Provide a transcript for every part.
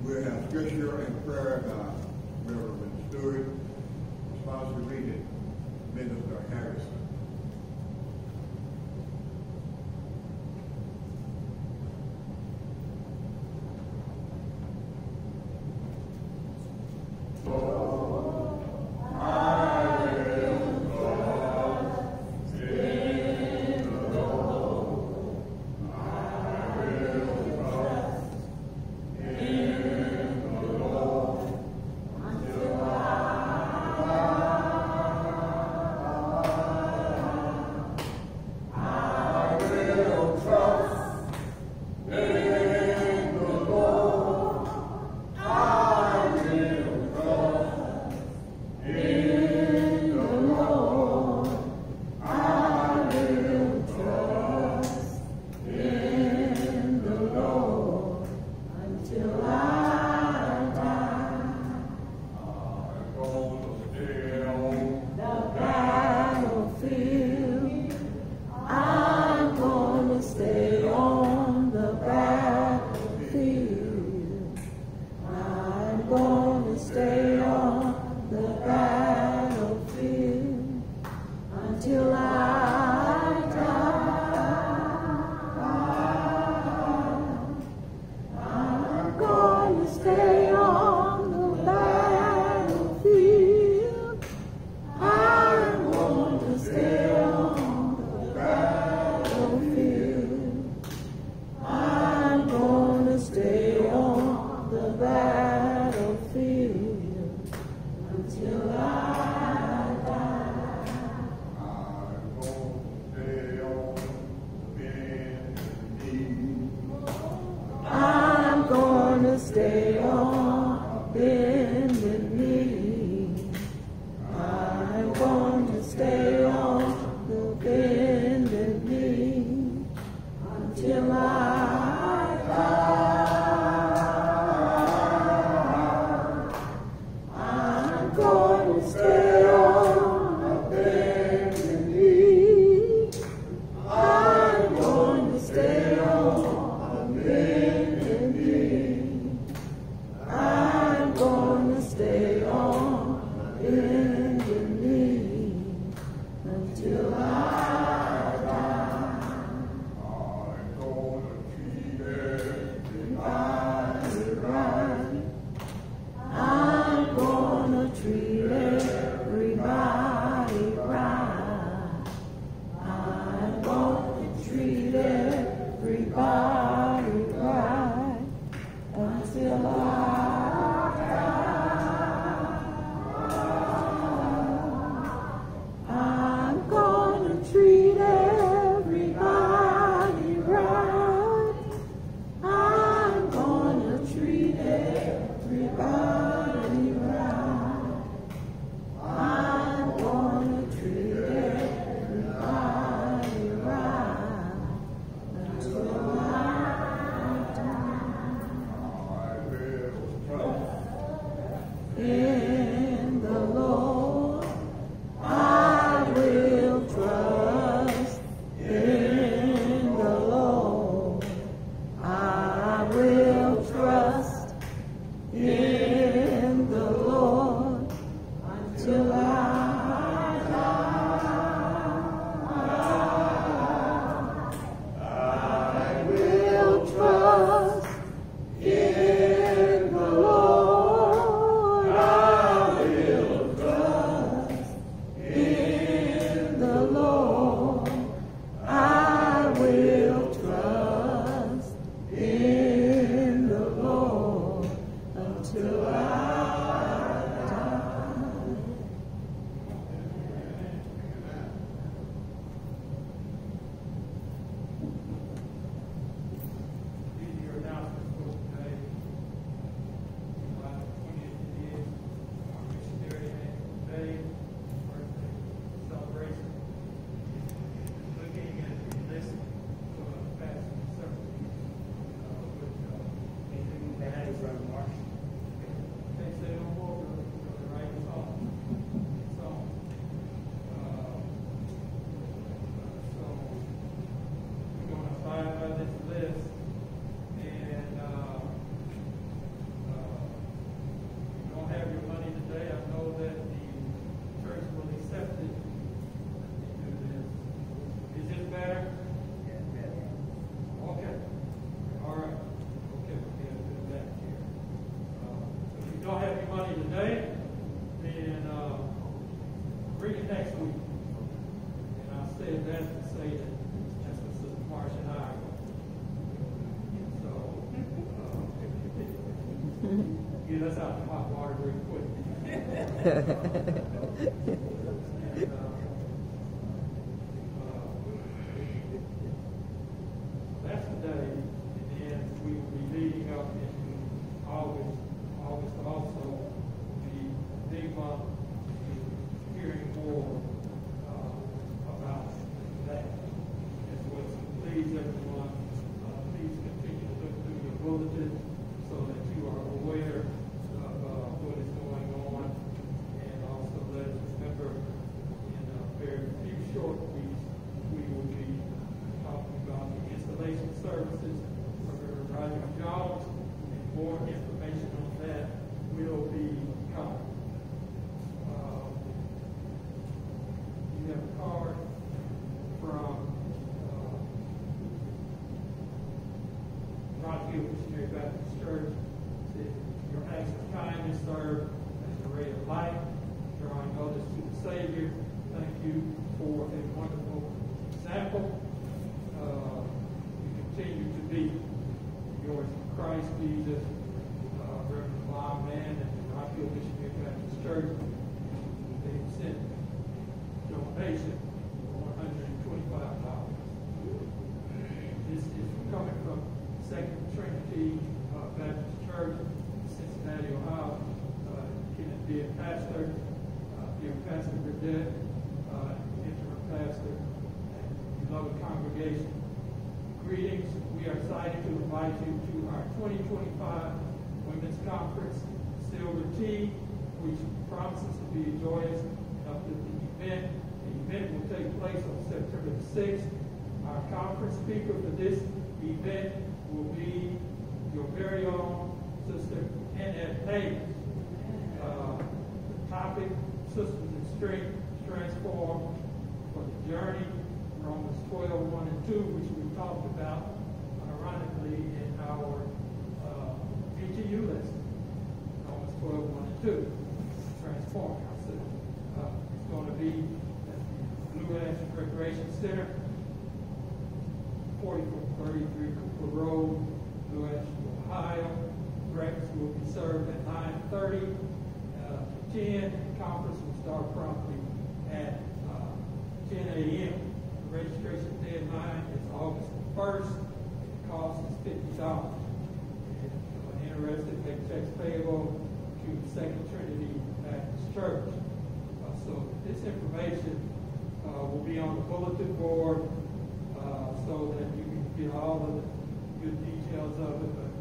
We'll have scripture and prayer by Reverend Stewart. Sponsor reading, Minister Harrison. today, then bring it next week. And I said that to say that that's what Sister Marsha and I are going to do. So, get us out the hot water real quick. That's the day, and then we will be leading up into August. August also will be a big month, hearing more about that as well. So please, everyone, please continue to look through your bulletin so that you are aware of what is going on, and also let us remember in a very few short weeks we will be talking about the installation services for Roger Jones, and more information on that will be coming. You have a card from Rock Hill Missionary Baptist Church. Says, your acts of kindness serve as a ray of light, drawing others to the Savior. Thank you for a wonderful example. You continue to be yours in Christ Jesus, Reverend Lyle Mann and the Rock Hill Missionary Baptist Church. They sent donation of $125. This is coming from Second Trinity Baptist Church, Cincinnati, Ohio. Kenneth, dear Pastor Burdett, interim pastor, and beloved congregation. Greetings. We are excited to invite you to our 2025 Women's Conference, Silver Tea, which promises to be a joyous and uplifting event. The event will take place on September the 6th. Our conference speaker for this event will be your very own Sister Annette Hayes. The topic, Sisters in Strength, Transform for the Journey, Romans 12:1-2, which we talked about, ironically, in our PTU lesson. Romans 12:1-2, transform ourselves. It's going to be at the Blue Ash Recreation Center, 4433 Cooper Road, Blue Ash, Ohio. Breakfast will be served at 9:30 to 10. The conference will start promptly at 10 a.m. The registration deadline is August 1st. The cost is $50. If you're interested, make checks payable to Second Trinity Baptist Church. So this information will be on the bulletin board so that you can get all of the good details of it, but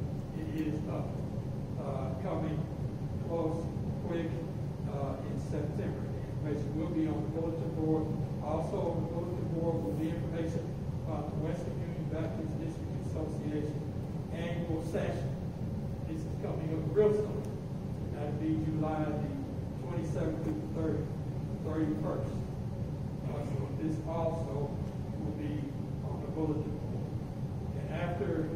it is coming close, quick in September. The information will be on the bulletin board. Also on the bulletin board will be information about the Western Union Baptist District Association annual session. This is coming up real soon. That will be July the 27th through the 31st. So this also will be on the bulletin board. And after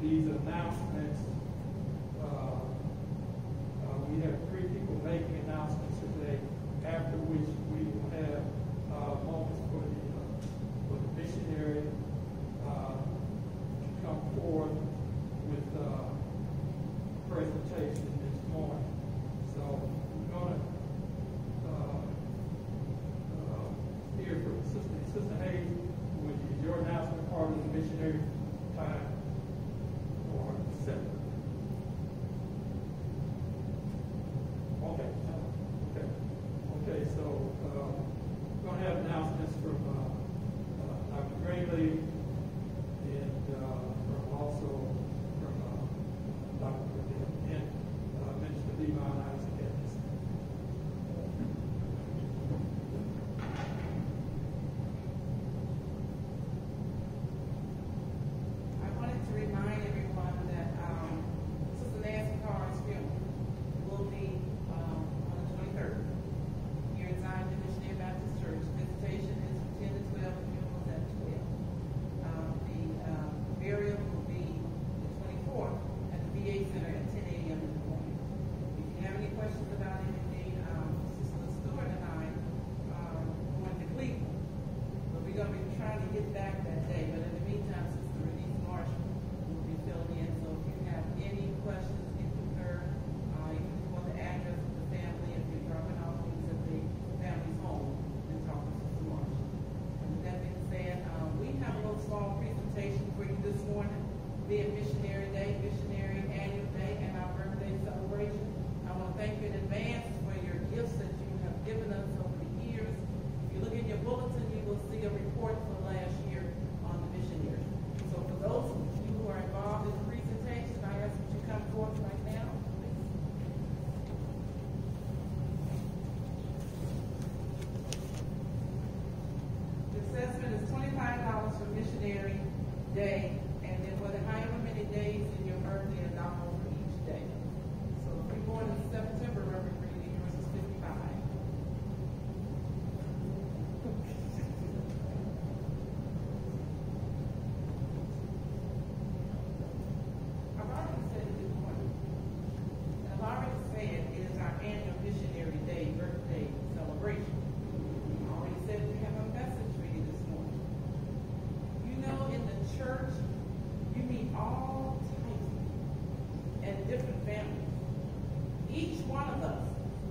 these announcements, we have 3 people making announcements today, after which we will have moments for the missionary to come forward with presentation this morning. So we're going to hear from Sister Hayes, which is your announcement part of the missionary time for December. Each one of us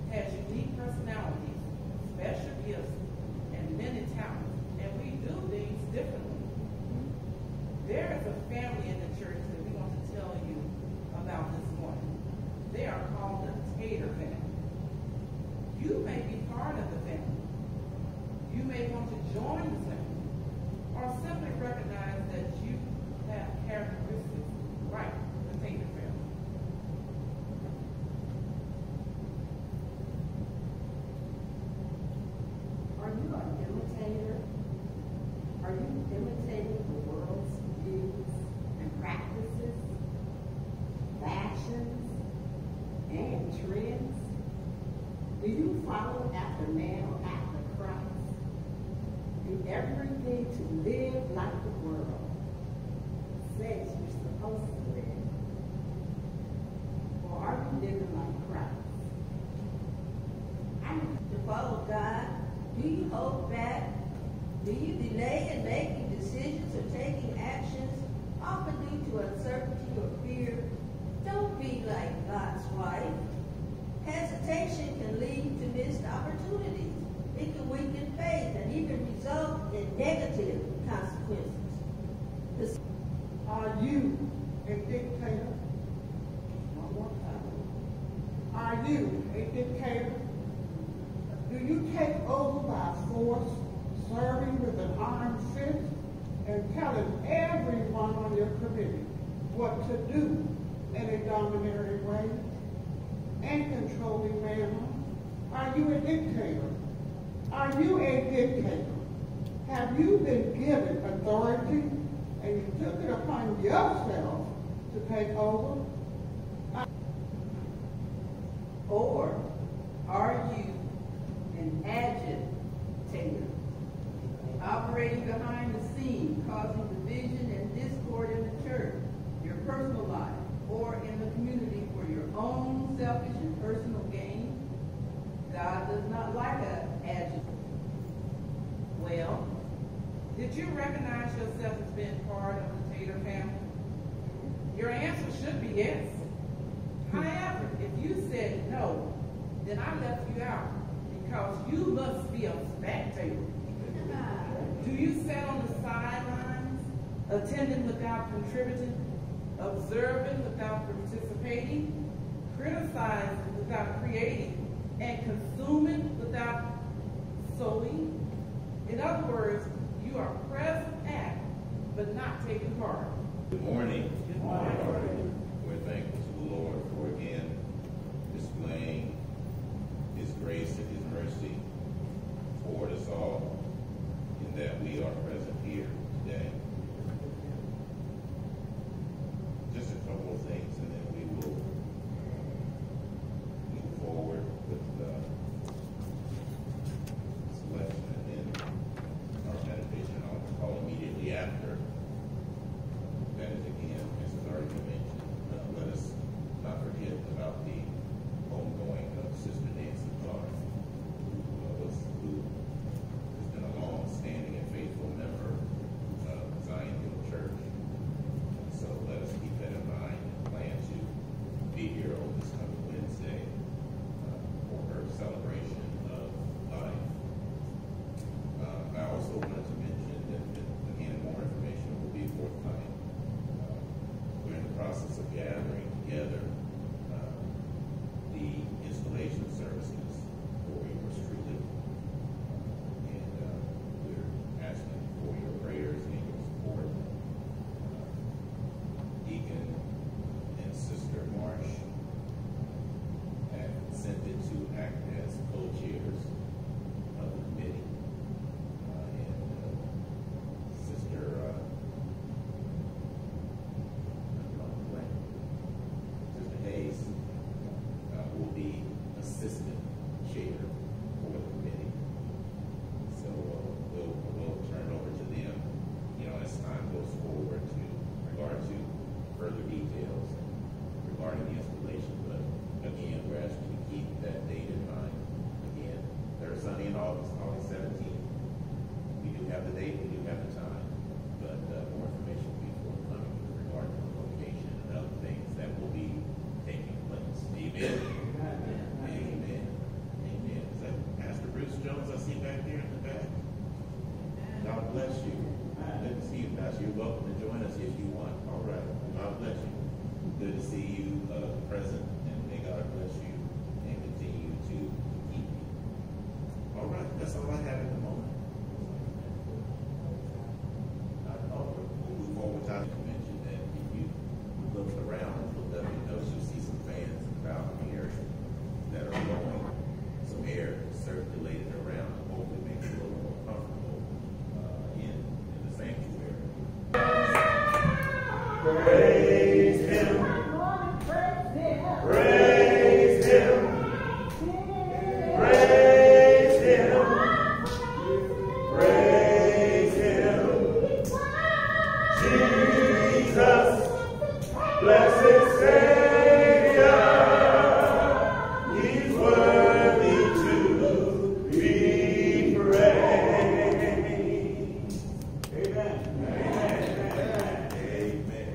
has unique personalities, special gifts, and many talents, and we do things differently. There is a family in the church that we want to tell you about this morning. They are called the Tater family. You may be part of the family. You may want to join the family, or simply recognize that you have characteristics like the Tater family. Are you an imitator? Are you imitating the world's views and practices, fashions, and trends? Do you follow after man or after Christ? Do everything to live like the world says you're supposed to live? Or are you living like Christ? To follow God? Do you hold back? Do you delay in making decisions or taking actions, often due to uncertainty or fear? Don't be like God's wife. Hesitation can lead to missed opportunities. It can weaken faith and even result in negative consequences. Are you a dictator? One more time. Are you a dictator? Do you take over by force, serving with an armed fist, and telling everyone on your committee what to do in a domineering way and controlling manner? Are you a dictator? Are you a dictator? Have you been given authority and you took it upon yourself to take over? Or are you an agitator, operating behind the scenes, causing division and discord in the church, your personal life, or in the community for your own selfish and personal gain? God does not like an agitator. Well, Did you recognize yourself as being part of the Tater family? Your answer should be yes. However, if you said no, then I left you out because you must be a spectator. Do you sit on the sidelines, attending without contributing, observing without participating, criticizing without creating, and consuming without sowing? In other words, you are present at, but not taking part. Good morning. Good morning. We're thankful to the Lord for again displaying His grace and His mercy toward us all, in that we are present here today. Just a couple of things, and then we will move forward with the selection, and then our meditation on the call immediately after. That is, again, as has already been mentioned, let us not forget about the homegoing of Sister Nancy Clark, who has been a long-standing and faithful member of Zion Hill Church. So let us keep that in mind and plan to be here on this coming Wednesday for her celebration of life. I also wanted to mention that, again, more information will be forthcoming. We're in the process of gathering together the installation services for yours truly. And we're asking for your prayers and your support. Deacon and Sister Marsh have consented to act as co-chairs of the committee. Sister Hayes will be assistant chair for the committee. So we'll turn it over to them, as time goes forward to regard to further details regarding the installation. But again, we're asking you to keep that date in mind. Again, third Sunday in August 17th. We do have the date, we do have the time, but more information will be forthcoming with regard to the location and other things that will be taking place. Amen. bless you. Good to see you, Pastor. You're welcome to join us if you want. All right. God bless you. Good to see you present, and may God bless you and continue to keep you. All right. That's all I have at the moment. We'll move forward. I mentioned that if you look around and look up, you'll see some fans about the area that are blowing some air circulated around and hopefully make it a little more comfortable in the sanctuary. Praise Him. Praise Him. Praise Him. Praise Him. Jesus, blessed Savior, He's worthy to be praised. Amen. Amen. Amen.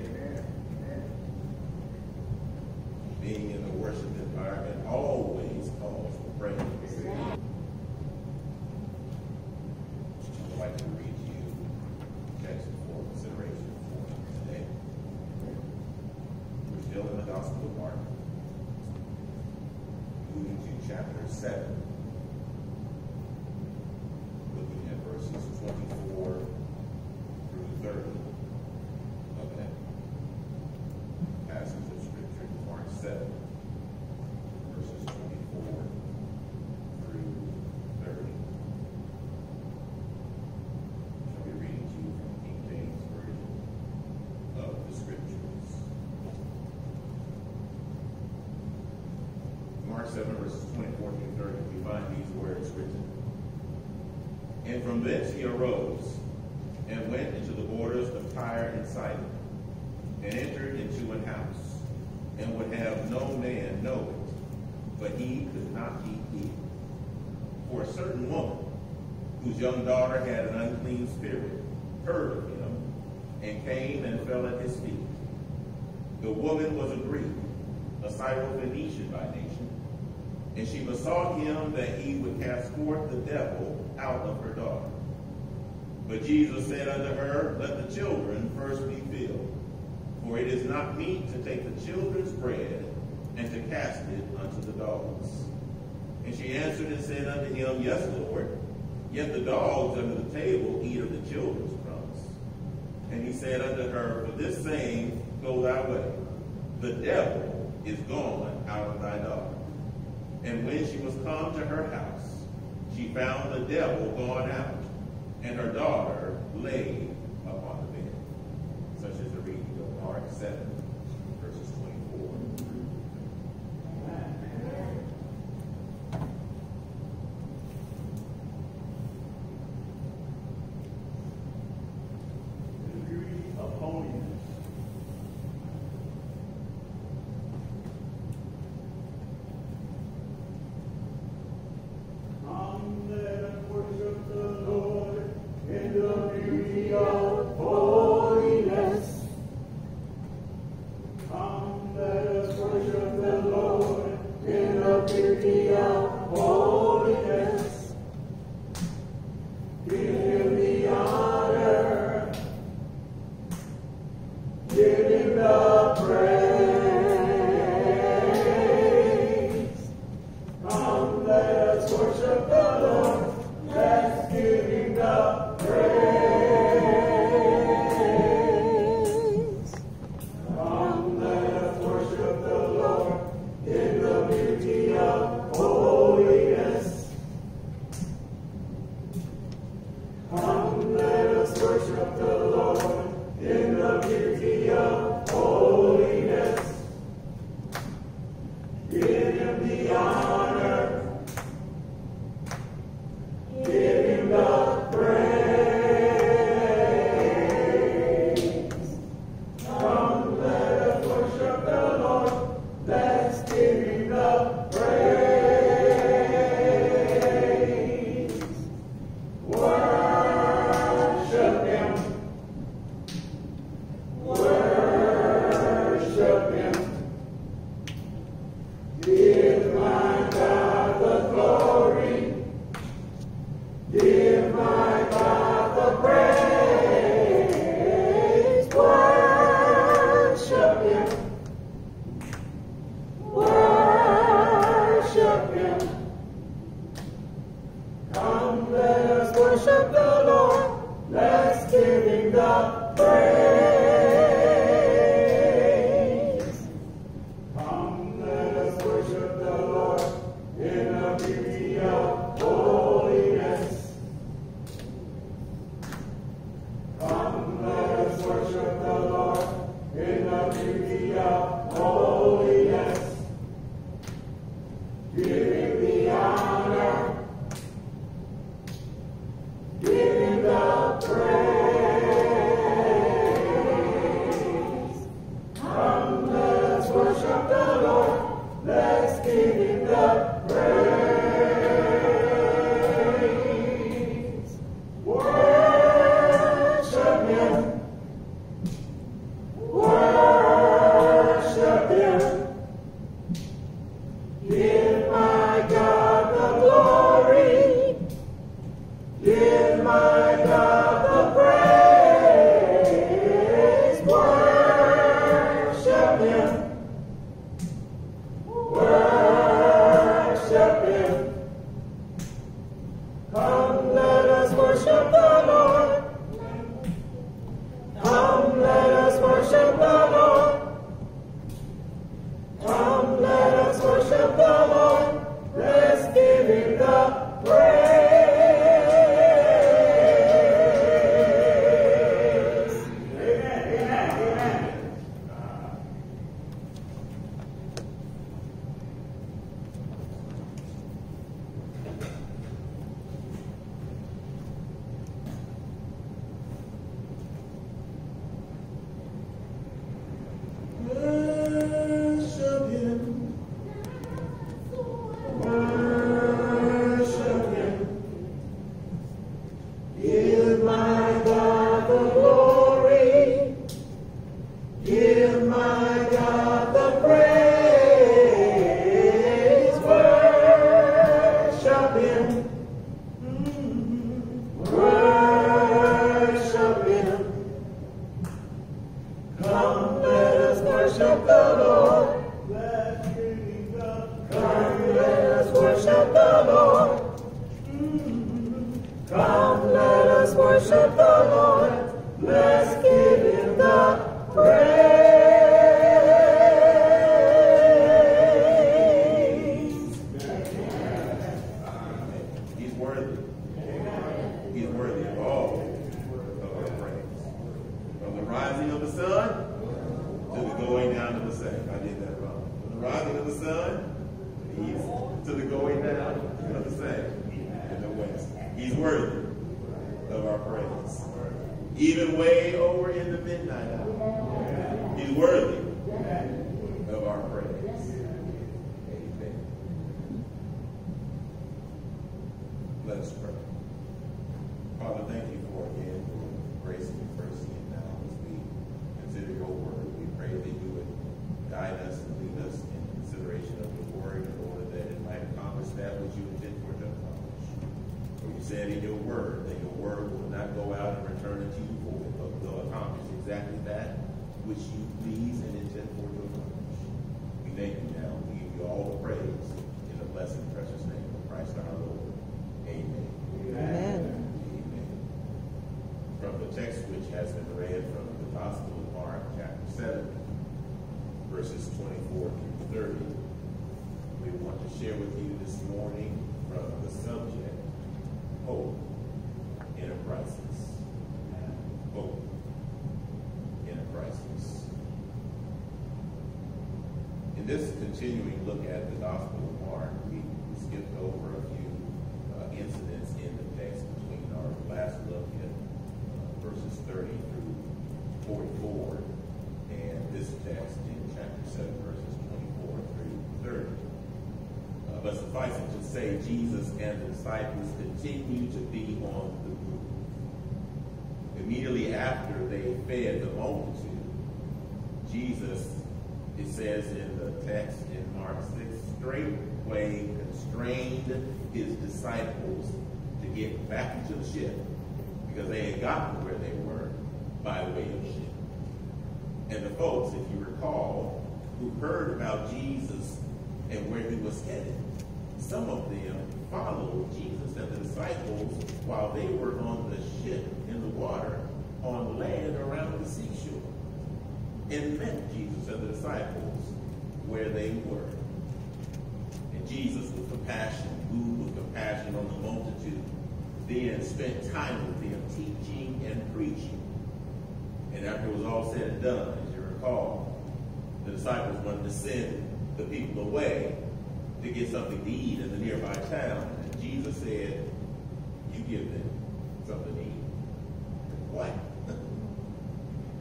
Being in the worship environment always calls for praise. I'd like to read to you text for consideration for today. We're still in the Gospel of Mark, moving to chapter 7, looking at verses 24 through 30 of that passage of Scripture, Mark 7, verses 24 through 30. I'll be reading to you from King James Version of the Scriptures. Mark 7, verses 24 through 30, we find these words written. And from thence he arose and went into the borders of Tyre and Sidon, and entered into an house, and would have no man know it, but he could not be hid. For a certain woman, whose young daughter had an unclean spirit, heard of him, and came and fell at his feet. The woman was a Greek, a Syrophoenician by nation, and she besought him that he would cast forth the devil out of her daughter. But Jesus said unto her, Let the children first be filled, for it is not meet to take the children's bread and to cast it unto the dogs. And she answered and said unto him, Yes, Lord, yet the dogs under the table eat of the children's crumbs. And he said unto her, For this saying, go thy way, the devil is gone out of thy daughter. And when she was come to her house, she found the devil gone out, and her daughter lay upon the bed. Such is the reading of Mark 7, verses 24 through. The beauty of holiness. Come, let us worship the Lord in the beauty of holiness. Come, let us worship the Lord in the beauty of holiness. Give him the honor, give him the praise. Come, let us worship the Lord. Let's give him the praise. Come, let us worship the Lord in the beauty of holiness. Come, let us worship the Lord in the beauty of holiness. Give him the honor. Give him the praise. Come, let us worship the Lord. Let's give him the praise. Worship him. Worship him. He is my God. let's give him the praise. Worship him. Worship him. Give my God the glory. Give my God the praise. Worship him. Worship him. Come, let us worship the Lord. Come, let us worship the Lord. Come, let us worship the Lord. Let's give him the praise. Amen, amen, amen. Worship him. Worship him. Give my God the glory. Give my God the praise. Worship him. Worship him. Come, let us worship the Lord. Come, let us worship the Lord. Come, let us worship the Lord. Let's give him the praise. He's worthy. He's worthy of all of our praise. From the rising of the sun to the going down of the same. I did that wrong. From the rising of the sun to the going down of the same in the west. He's worthy of our praise. Even way over in the midnight hour. He's worthy of our praise. Amen. Let us pray. Father, thank you for again for grace and mercy, and now as we consider your word, we pray that you would guide us and lead us in consideration of your word in order that it might accomplish that which you intend for it to accomplish. For you said in your word that your word will not go out and return unto you void, but will accomplish exactly that which you please and intend for it to accomplish. We thank you now. We give you all the praise in the blessed and precious name of Christ our Lord. Amen. Amen. From the text which has been read from the Gospel of Mark, chapter 7, verses 24 through 30, we want to share with you this morning from the subject, Hope in a Crisis. Hope in a Crisis. In this continuing look at the Gospel of Mark, we skipped over a few incidents in the text between our last look at verses 30 through 44, and this text in chapter 7, verses 24 through 30. But suffice it to say, Jesus and the disciples continue to be on the move. Immediately after they fed the multitude, Jesus, it says in the text in Mark 6, straightway constrained his disciples to get back into the ship, because they had gotten where they were by way of ship. And the folks, if you recall, who heard about Jesus and where he was headed, some of them followed Jesus and the disciples while they were on the ship in the water on land around the seashore, and met Jesus and the disciples where they were. And Jesus, with compassion, moved with compassion on the multitude, then spent time with them teaching and preaching. And after it was all said and done, as you recall, the disciples wanted to send the people away to get something to eat in the nearby town. And Jesus said, you give them something to eat. What?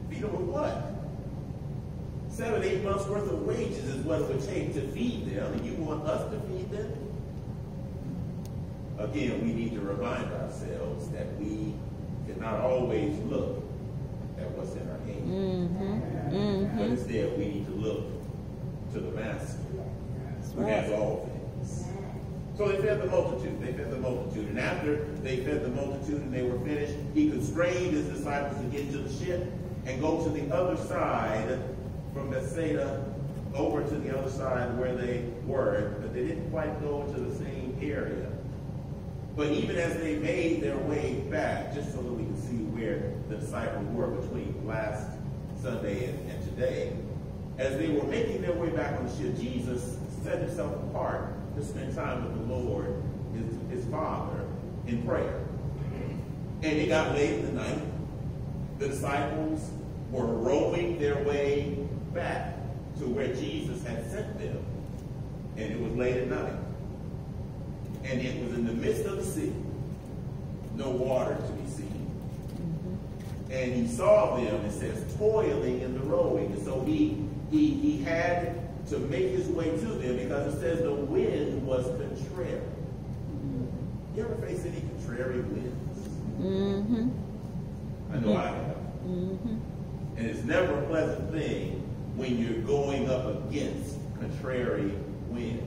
Feed them with what? 7, 8 months worth of wages is what it would take to feed them, and you want us to feed them? Again, we need to remind ourselves that we cannot always look at what's in our hand. But instead, we need to look to the Master who has all things. So they fed the multitude. They fed the multitude. And after they fed the multitude and they were finished, he constrained his disciples to get into the ship and go to the other side from Bethsaida over to the other side where they were. But they didn't quite go into the same area. But even as they made their way back, just so that we can see where the disciples were between last Sunday and today, as they were making their way back on the ship, Jesus set himself apart to spend time with the Lord, his Father, in prayer. And it got late in the night. The disciples were rowing their way back to where Jesus had sent them. And it was late at night. And it was in the midst of the sea. No water to be seen. And he saw them, it says, toiling in the rowing. And so he had to make his way to them because it says the wind was contrary. You ever face any contrary winds? I know I have. And it's never a pleasant thing when you're going up against contrary winds.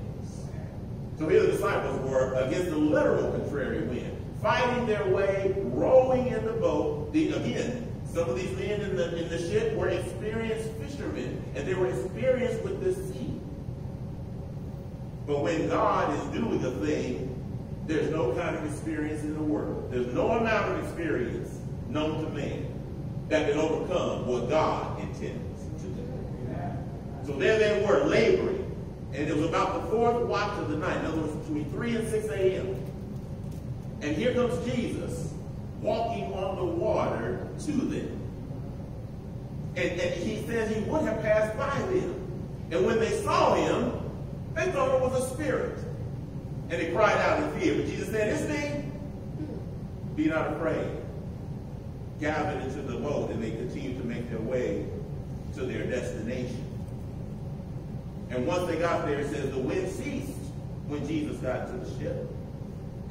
So here the disciples were against the literal contrary wind, fighting their way, rowing in the boat. Again, some of these men in the ship were experienced fishermen, and they were experienced with the sea. But when God is doing a thing, there's no kind of experience in the world. There's no amount of experience known to man that can overcome what God intends to do. So there they were, laboring. And it was about the 4th watch of the night. In other words, between 3 and 6 a.m. And here comes Jesus walking on the water to them. And he says he would have passed by them. And when they saw him, they thought it was a spirit. And they cried out in fear. But Jesus said, "It's me. Be not afraid." Gathered into the boat, and they continued to make their way to their destination. And once they got there, it says the wind ceased when Jesus got to the ship.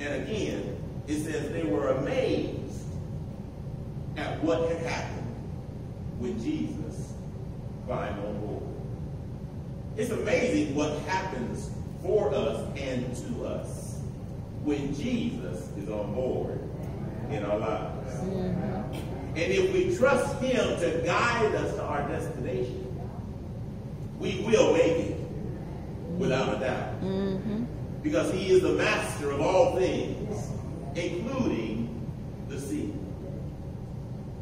And again, it says they were amazed at what had happened when Jesus climbed on board. It's amazing what happens for us and to us when Jesus is on board in our lives. And if we trust him to guide us to our destination, we will make it without a doubt. Because he is the master of all things, including the sea.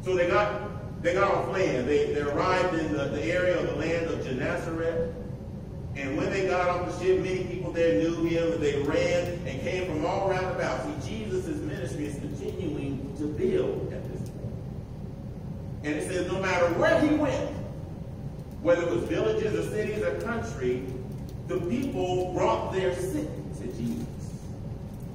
So they got off land. They arrived in the area of the land of Gennesaret. And when they got off the ship, many people there knew him. And they ran and came from all around about. See, Jesus' ministry is continuing to build at this point. And it says no matter where he went, whether it was villages or cities or country, the people brought their sick to Jesus.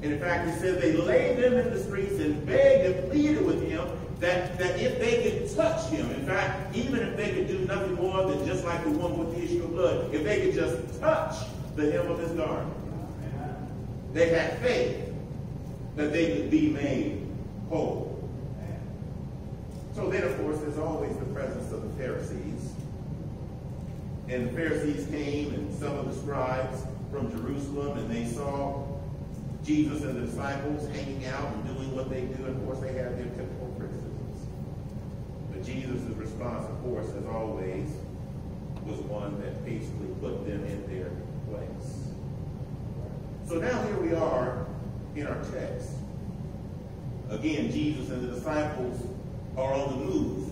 And in fact, it says they laid them in the streets and begged and pleaded with him that if they could touch him, in fact, even if they could do nothing more than just like the woman with the issue of blood, if they could just touch the hem of his garment, they had faith that they could be made whole. So then, of course, there's always the presence of the Pharisees. And the Pharisees came, and some of the scribes from Jerusalem, and they saw Jesus and the disciples hanging out and doing what they do. And of course, they had their typical criticisms. But Jesus' response, of course, as always, was one that basically put them in their place. So now here we are in our text. Again, Jesus and the disciples are on the move.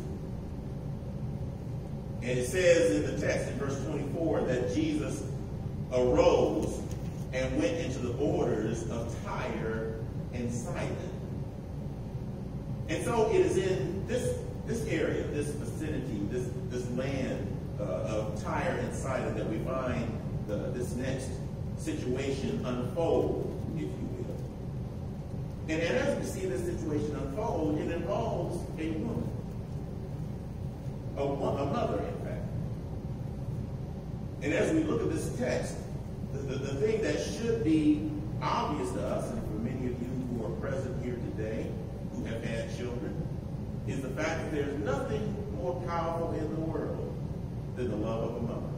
And it says in the text in verse 24 that Jesus arose and went into the borders of Tyre and Sidon. And so it is in this area, this vicinity, this land of Tyre and Sidon that we find this next situation unfold, if you will. And as we see this situation unfold, it involves a woman. A mother, in fact. And as we look at this text, the thing that should be obvious to us, and for many of you who are present here today, who have had children, is the fact that there's nothing more powerful in the world than the love of a mother.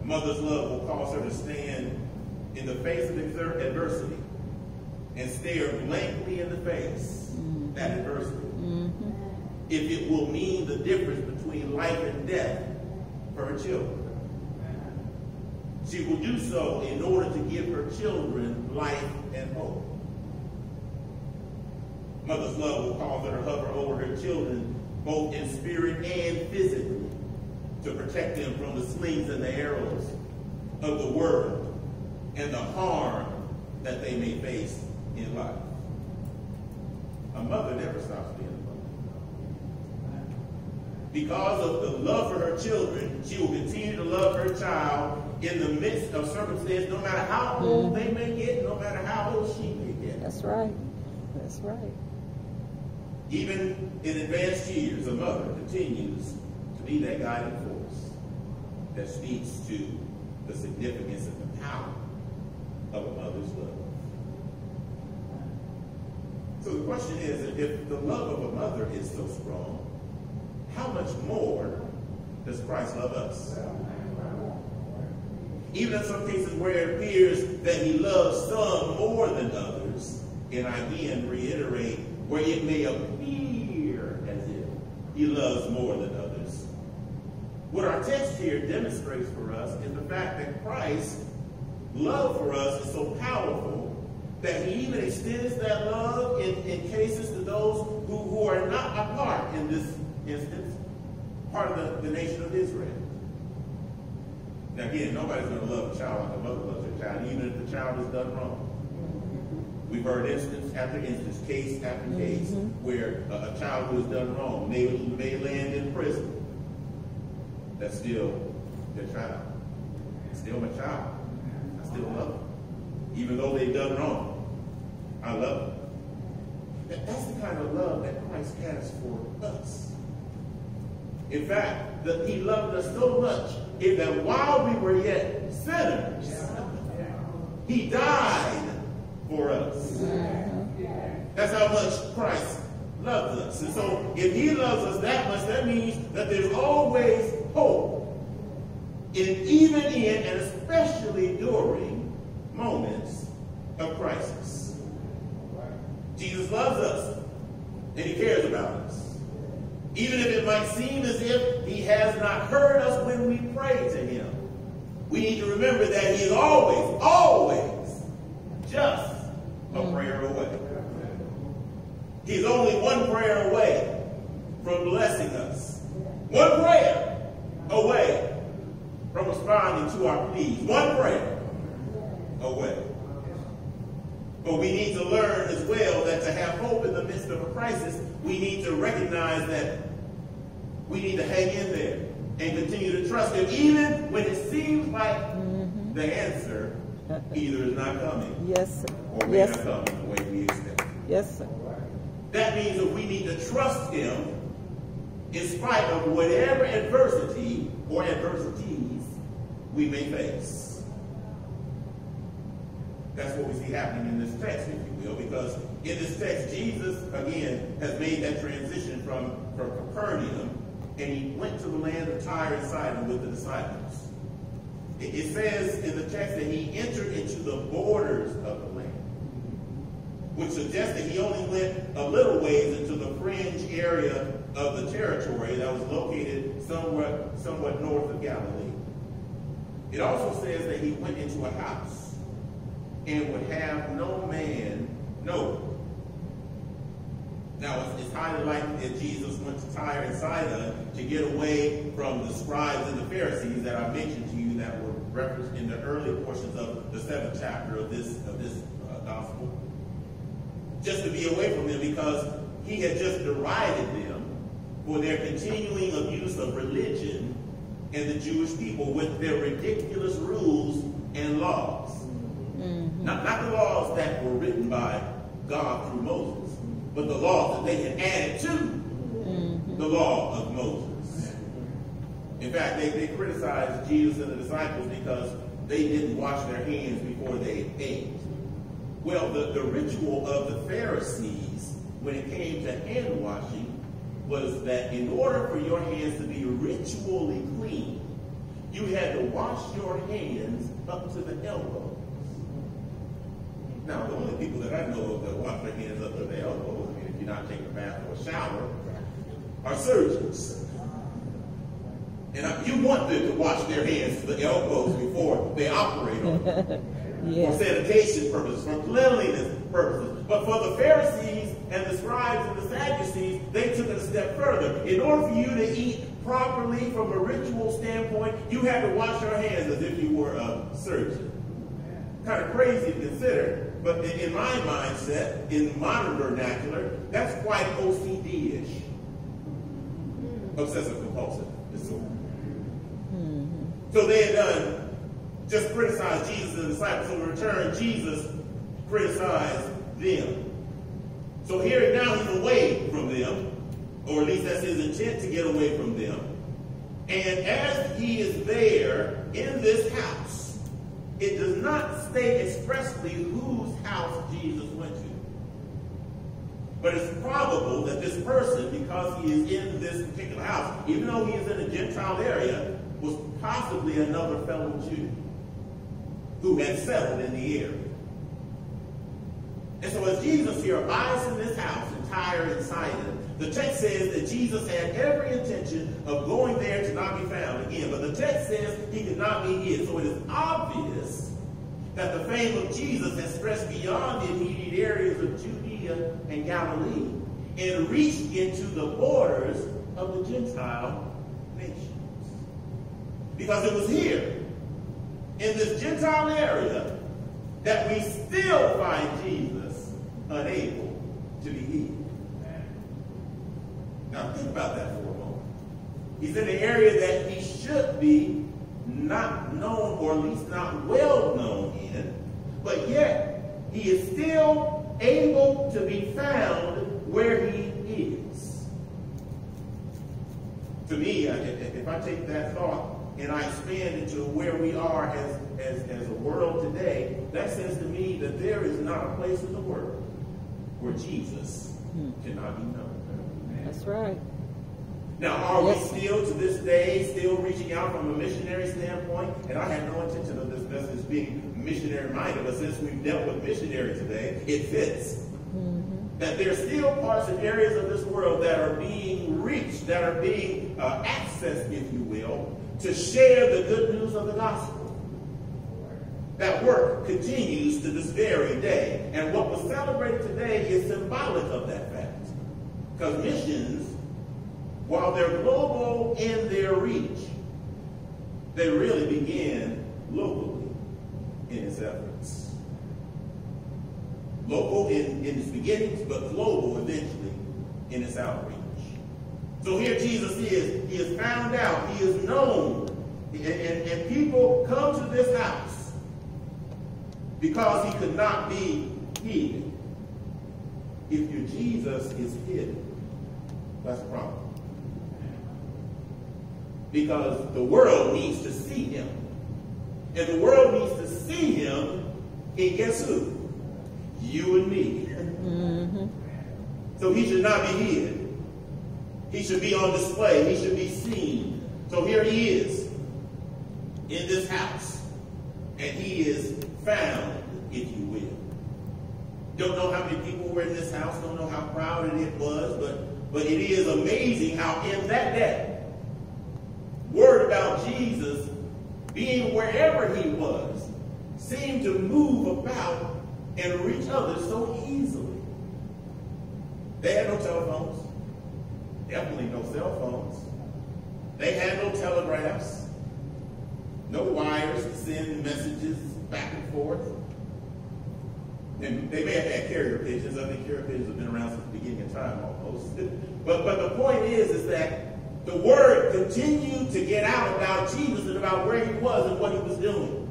A mother's love will cause her to stand in the face of adversity and stare blankly in the face that adversity. If it will mean the difference between life and death for her children. She will do so in order to give her children life and hope. Mother's love will cause her to hover over her children both in spirit and physically to protect them from the slings and the arrows of the world and the harm that they may face in life. A mother never stops being a mother. Because of the love for her children, she will continue to love her child in the midst of circumstance, no matter how old they may get, no matter how old she may get. That's right. That's right. Even in advanced years, a mother continues to be that guiding force that speaks to the significance and the power of a mother's love. So the question is, if the love of a mother is so strong, how much more does Christ love us? Even in some cases where it appears that he loves some more than others, and I again reiterate, where it may appear as if he loves more than others. What our text here demonstrates for us is the fact that Christ's love for us is so powerful that he even extends that love in cases to those who are not a part, in this instance, part of the nation of Israel. Now again, nobody's going to love a child like a mother loves her child, even if the child has done wrong. We've heard instance after instance, case after case, where a child who has done wrong may land in prison. That's still their child. It's still my child. I still love them. Even though they've done wrong, I love them. That's the kind of love that Christ has for us. In fact, he loved us so much that while we were yet sinners, he died for us. That's how much Christ loves us. And so if he loves us that much, that means that there's always hope, even in and especially during moments of crisis. Jesus loves us, and he cares about us. Even if it might seem as if he has not heard us when we pray to him, we need to remember that he is always, always just a prayer away. He's only one prayer away from blessing us. One prayer away from responding to our pleas. One prayer away. But we need to learn as well that to have hope in the midst of a crisis, we need to recognize that we need to hang in there and continue to trust him, even when it seems like the answer either is not coming, yes, sir. or may not come in the way we expect. Yes, sir. That means that we need to trust him in spite of whatever adversity or adversities we may face. That's what we see happening in this text, if you will, because in this text, Jesus, again, has made that transition from Capernaum, and he went to the land of Tyre and Sidon with the disciples. It says in the text that he entered into the borders of the land, which suggests that he only went a little ways into the fringe area of the territory that was located somewhat north of Galilee. It also says that he went into a house and would have no man know. Now, it's highly likely that Jesus went to Tyre and Sidon to get away from the scribes and the Pharisees that I mentioned to you that were referenced in the early portions of the 7th chapter of this gospel. Just to be away from them, because he had just derided them for their continuing abuse of religion and the Jewish people with their ridiculous rules and laws. Not the laws that were written by God through Moses, but the laws that they had added to the law of Moses. In fact, they criticized Jesus and the disciples because they didn't wash their hands before they ate. Well, the ritual of the Pharisees when it came to hand washing was that in order for your hands to be ritually clean, you had to wash your hands up to the elbows. Now, the only people that I know of that wash their hands up to the elbows, I mean, if you're not taking a bath or a shower, are surgeons. And you want them to wash their hands to the elbows before they operate on them. Yes. For sanitation purposes, for cleanliness purposes. But for the Pharisees and the scribes and the Sadducees, they took it a step further. In order for you to eat properly from a ritual standpoint, you had to wash your hands as if you were a surgeon. Kind of crazy to consider, but in my mindset, in modern vernacular, that's quite OCD-ish. Obsessive compulsive disorder. So they had done just criticized Jesus and the disciples. So in return, Jesus criticized them. So here now he's away from them, or at least that's his intent, to get away from them. And as he is there in this house, it does not state expressly whose house Jesus went to. But it's probable that this person, because he is in this particular house, even though he is in a Gentile area, was possibly another fellow Jew who had settled in the area. And so as Jesus here abides in this house in Tyre and Sidon, the text says that Jesus had every intention of going there to not be found again. But the text says he could not be hid. So it is obvious that the fame of Jesus has stretched beyond the immediate areas of Judea and Galilee and reached into the borders of the Gentile nations. Because it was here, in this Gentile area, that we still find Jesus unable to be healed. Now think about that for a moment. He's in an area that he should be not known, or at least not well known in, but yet he is still able to be found where he is. To me, if I take that thought and I expand into where we are as a world today, that says to me that there is not a place in the world where Jesus cannot be known. That's right. Now, are we still, to this day, still reaching out from a missionary standpoint? And I have no intention of this message being missionary-minded, but since we've dealt with missionary today, it fits. That there are still parts and areas of this world that are being reached, that are being accessed, if you will, to share the good news of the gospel. That work continues to this very day. And what was celebrated today is symbolic of that fact. Because missions, while they're global in their reach, they really begin locally in its efforts. Local in its beginnings, but global eventually in its outreach. So here Jesus is. He is found out. He is known. And people come to this house because he could not be hidden. If your Jesus is hidden, that's a problem. Because the world needs to see him. And the world needs to see him in guess who? You and me. So he should not be hid. He should be on display. He should be seen. So here he is in this house. And he is found, if you will. Don't know how many people were in this house. Don't know how crowded it was. But it is amazing how in that day, word about Jesus being wherever he was seemed to move about and reach others so easily. They had no telephones. Definitely no cell phones. They had no telegraphs. No wires to send messages back and forth. And they may have had carrier pigeons. I think carrier pigeons have been around since the beginning of time almost. But the point is that the word continued to get out about Jesus and about where he was and what he was doing.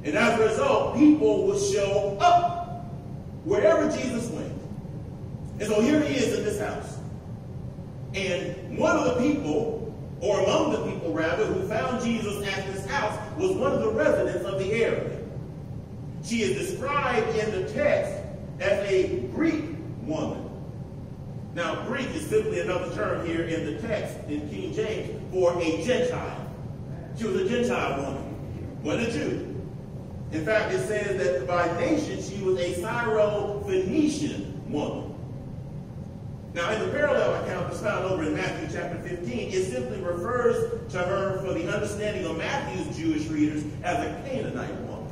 And as a result, people would show up wherever Jesus went. And so here he is in this house. And one of the people or among the people rather, who found Jesus at this house was one of the residents of the area. She is described in the text as a Greek woman. Now, Greek is simply another term here in the text in King James for a Gentile. She was a Gentile woman, wasn't a Jew. In fact, it says that by nation she was a Syro-Phoenician woman. Now, in the parallel account that's found over in Matthew chapter 15, it simply refers to her, for the understanding of Matthew's Jewish readers, as a Canaanite woman.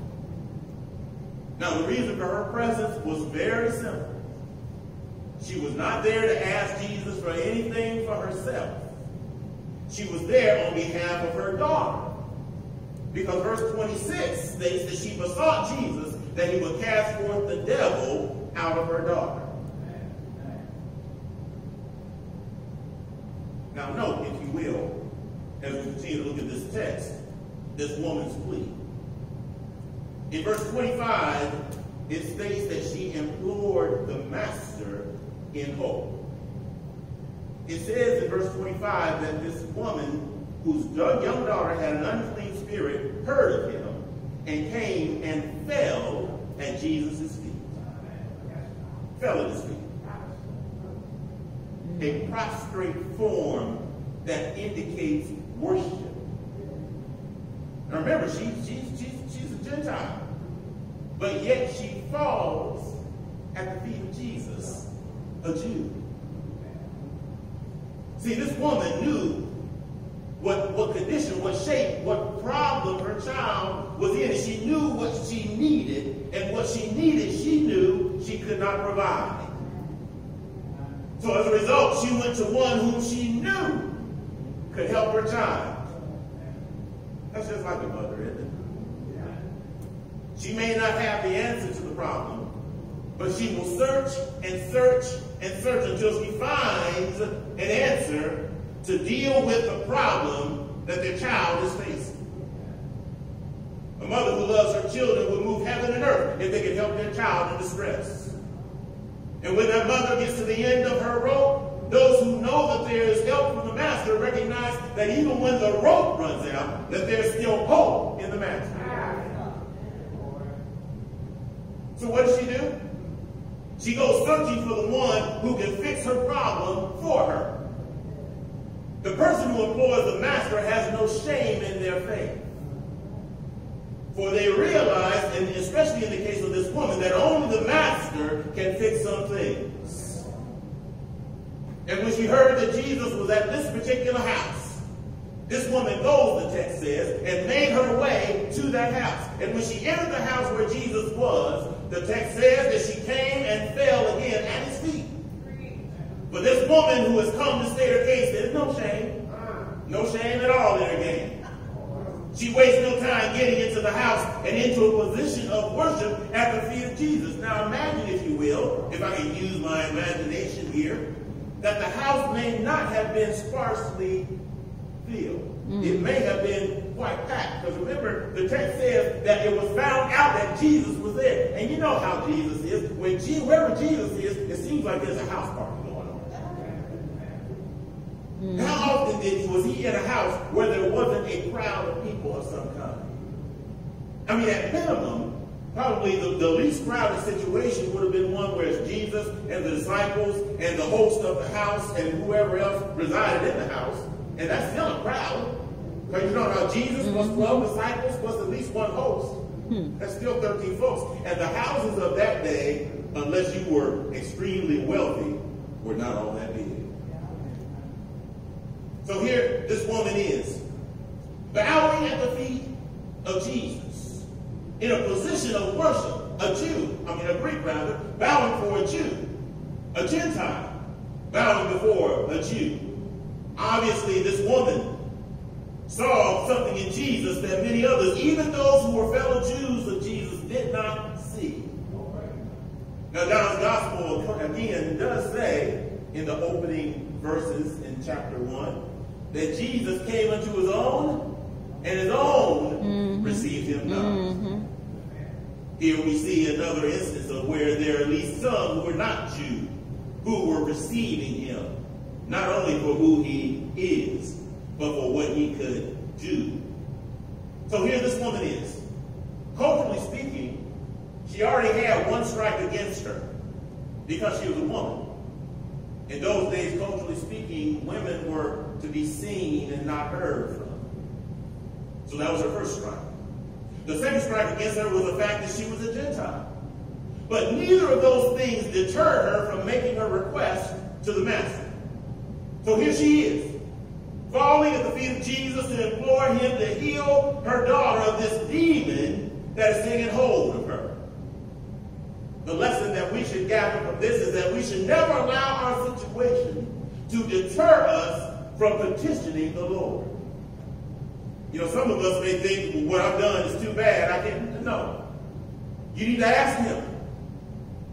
Now, the reason for her presence was very simple. She was not there to ask Jesus for anything for herself. She was there on behalf of her daughter. Because verse 26 states that she besought Jesus that he would cast forth the devil out of her daughter. Now note, if you will, as we continue to look at this text, this woman's plea. In verse 25, it states that she implored the master in hope. It says in verse 25 that this woman, whose young daughter had an unclean spirit, heard of him and came and fell at Jesus' feet. Fell at his feet. A prostrate form that indicates worship. Now remember, she's a Gentile, but yet she falls at the feet of Jesus, a Jew. See, this woman knew what condition, what shape, what problem her child was in. And she knew what she needed, and what she needed, she knew she could not provide. So as a result, she went to one whom she knew could help her child. That's just like a mother, isn't it? She may not have the answer to the problem, but she will search and search and search until she finds an answer to deal with the problem that their child is facing. A mother who loves her children would move heaven and earth if they could help their child in distress. And when that mother gets to the end of her rope, those who know that there is help from the master recognize that even when the rope runs out, that there's still hope in the master. So what does she do? She goes searching for the one who can fix her problem for her. The person who employs the master has no shame in their faith. For they realize, and especially in the case of this woman, that only the master can fix some things. And when she heard that Jesus was at this particular house, this woman goes, the text says, and made her way to that house. And when she entered the house where Jesus was, the text says that she came and fell again at his feet. But this woman who has come to state her case, there's no shame. No shame at all in her game. She wastes no time getting into the house and into a position of worship at the feet of Jesus. Now imagine, if you will, if I can use my imagination here, that the house may not have been sparsely filled. It may have been quite packed. Because remember, the text says that it was found out that Jesus was there. And you know how Jesus is. Wherever Jesus is, it seems like there's a house party going on. How often was he in a house where there wasn't a crowd of people of some kind? I mean, at minimum, probably the least crowded situation would have been one where it's Jesus and the disciples and the host of the house and whoever else resided in the house. And that's still a crowd. Because you know how Jesus plus 12 disciples plus at least one host. That's still 13 folks. And the houses of that day, unless you were extremely wealthy, were not all that big. So here this woman is, bowing at the feet of Jesus, in a position of worship. A Greek rather, bowing for a Jew. A Gentile, bowing before a Jew. Obviously, this woman saw something in Jesus that many others, even those who were fellow Jews of Jesus, did not see. Now, John's Gospel, again, does say in the opening verses in chapter 1 that Jesus came unto his own, and his own received him not. Here we see another instance of where there are at least some who were not Jews who were receiving him, not only for who he is, but for what he could do. So here this woman is. Culturally speaking, she already had one strike against her because she was a woman. In those days, culturally speaking, women were to be seen and not heard from. So that was her first strike. The second strike against her was the fact that she was a Gentile. But neither of those things deterred her from making her request to the master. So here she is, falling at the feet of Jesus to implore him to heal her daughter of this demon that is taking hold of her. The lesson that we should gather from this is that we should never allow our situation to deter us from petitioning the Lord. You know, some of us may think, well, what I've done is too bad. I can't. No. You need to ask him.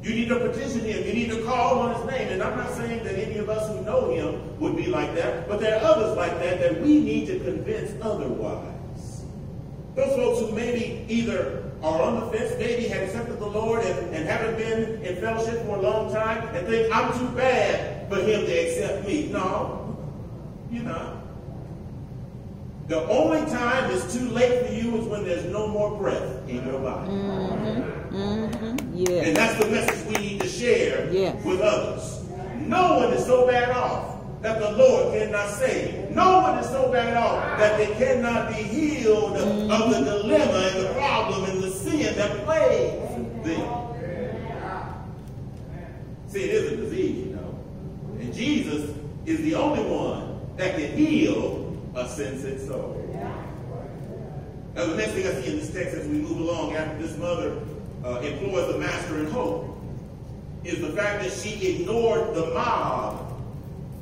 You need to petition him. You need to call on his name. And I'm not saying that any of us who know him would be like that, but there are others like that we need to convince otherwise. Those folks who maybe either are on the fence, maybe have accepted the Lord and haven't been in fellowship for a long time and think, I'm too bad for him to accept me. No, you're not. The only time it's too late for you is when there's no more breath in your body. Yeah. And that's the message we need to share with others. No one is so bad off that the Lord cannot save. No one is so bad off that they cannot be healed of the dilemma and the problem and the sin that plagues them. See, it is a disease, you know. And Jesus is the only one that can heal a sin-sick soul. Now, the next thing I see in this text as we move along after this mother implores the master in hope is the fact that she ignored the mob